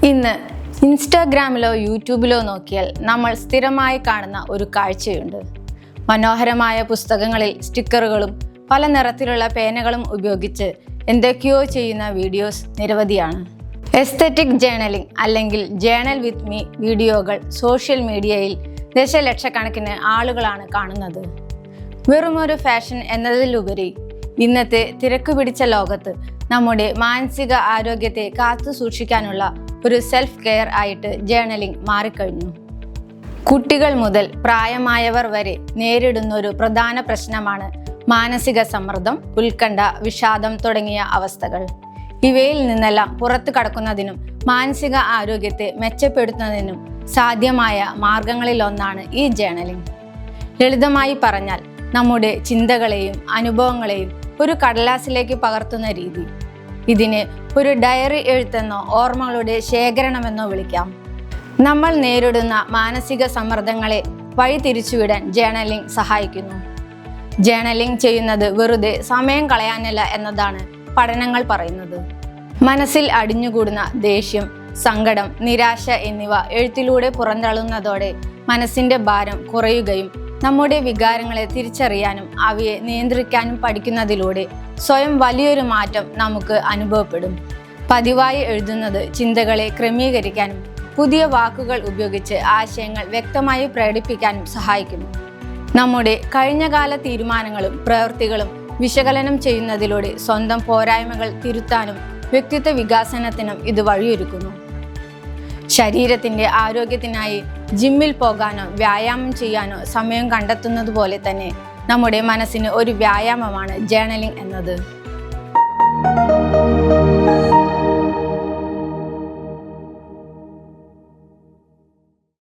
ഇന്ന് ഇൻസ്റ്റാഗ്രാമിലോ യൂട്യൂബിലോ നോക്കിയാൽ നമ്മൾ സ്ഥിരമായി കാണുന്ന ഒരു കാഴ്ചയുണ്ട്. മനോഹരമായ പുസ്തകങ്ങളിൽ സ്റ്റിക്കറുകളും പല നിറത്തിലുള്ള പേനകളും ഉപയോഗിച്ച് എന്തൊക്കെയോ ചെയ്യുന്ന വീഡിയോസ് നിരവധിയാണ്. എസ്തെറ്റിക് ജേണലിംഗ് അല്ലെങ്കിൽ ജേണൽ വിത്ത് മീ വീഡിയോകൾ സോഷ്യൽ മീഡിയയിൽ ദശലക്ഷക്കണക്കിന് ആളുകളാണ് കാണുന്നത്. വെറുമൊരു ഫാഷൻ എന്നതിലുപരി ഇന്നത്തെ തിരക്ക് പിടിച്ച ലോകത്ത് നമ്മുടെ മാനസിക ആരോഗ്യത്തെ കാത്തു സൂക്ഷിക്കാനുള്ള ഒരു സെൽഫ് കെയർ ആയിട്ട് ജേണലിംഗ് മാറിക്കഴിഞ്ഞു. കുട്ടികൾ മുതൽ പ്രായമായവർ വരെ നേരിടുന്ന ഒരു പ്രധാന പ്രശ്നമാണ് മാനസിക സമ്മർദ്ദം, ഉത്കണ്ഠ, വിഷാദം തുടങ്ങിയ അവസ്ഥകൾ. ഇവയിൽ നിന്നെല്ലാം പുറത്തു കടക്കുന്നതിനും മാനസിക ആരോഗ്യത്തെ മെച്ചപ്പെടുത്തുന്നതിനും സാധ്യമായ മാർഗങ്ങളിലൊന്നാണ് ഈ ജേണലിംഗ്. ലളിതമായി പറഞ്ഞാൽ നമ്മുടെ ചിന്തകളെയും അനുഭവങ്ങളെയും ഒരു കടലാസിലേക്ക് പകർത്തുന്ന രീതി. ഇതിനെ ഒരു ഡയറി എഴുത്തെന്നോ ഓർമ്മകളുടെ ശേഖരണമെന്നോ വിളിക്കാം. നമ്മൾ നേരിടുന്ന മാനസിക സമ്മർദ്ദങ്ങളെ വഴിതിരിച്ചുവിടാൻ ജേണലിംഗ് സഹായിക്കുന്നു. ജേണലിംഗ് ചെയ്യുന്നത് വെറുതെ സമയം കളയാനല്ല എന്നതാണ് പഠനങ്ങൾ പറയുന്നത്. മനസ്സിൽ അടിഞ്ഞുകൂടുന്ന ദേഷ്യം, സങ്കടം, നിരാശ എന്നിവ എഴുത്തിലൂടെ പുറന്തള്ളുന്നതോടെ മനസ്സിന്റെ ഭാരം കുറയുകയും നമ്മുടെ വികാരങ്ങളെ തിരിച്ചറിയാനും അവയെ നിയന്ത്രിക്കാനും പഠിക്കുന്നതിലൂടെ സ്വയം വലിയൊരു മാറ്റം നമുക്ക് അനുഭവപ്പെടും. പതിവായി എഴുതുന്നത് ചിന്തകളെ ക്രമീകരിക്കാനും പുതിയ വാക്കുകൾ ഉപയോഗിച്ച് ആശയങ്ങൾ വ്യക്തമായി പ്രകടിപ്പിക്കാനും സഹായിക്കുന്നു. നമ്മുടെ കഴിഞ്ഞകാല തീരുമാനങ്ങളും പ്രവൃത്തികളും വിശകലനം ചെയ്യുന്നതിലൂടെ സ്വന്തം പോരായ്മകൾ തിരുത്താനും വ്യക്തിത്വ വികാസനത്തിനും ഇത് വഴിയൊരുക്കുന്നു. ശരീരത്തിൻ്റെ ആരോഗ്യത്തിനായി ജിമ്മിൽ പോകാനോ വ്യായാമം ചെയ്യാനോ സമയം കണ്ടെത്തുന്നത് പോലെ തന്നെ നമ്മുടെ മനസ്സിന് ഒരു വ്യായാമമാണ് ജേണലിംഗ് എന്നത്.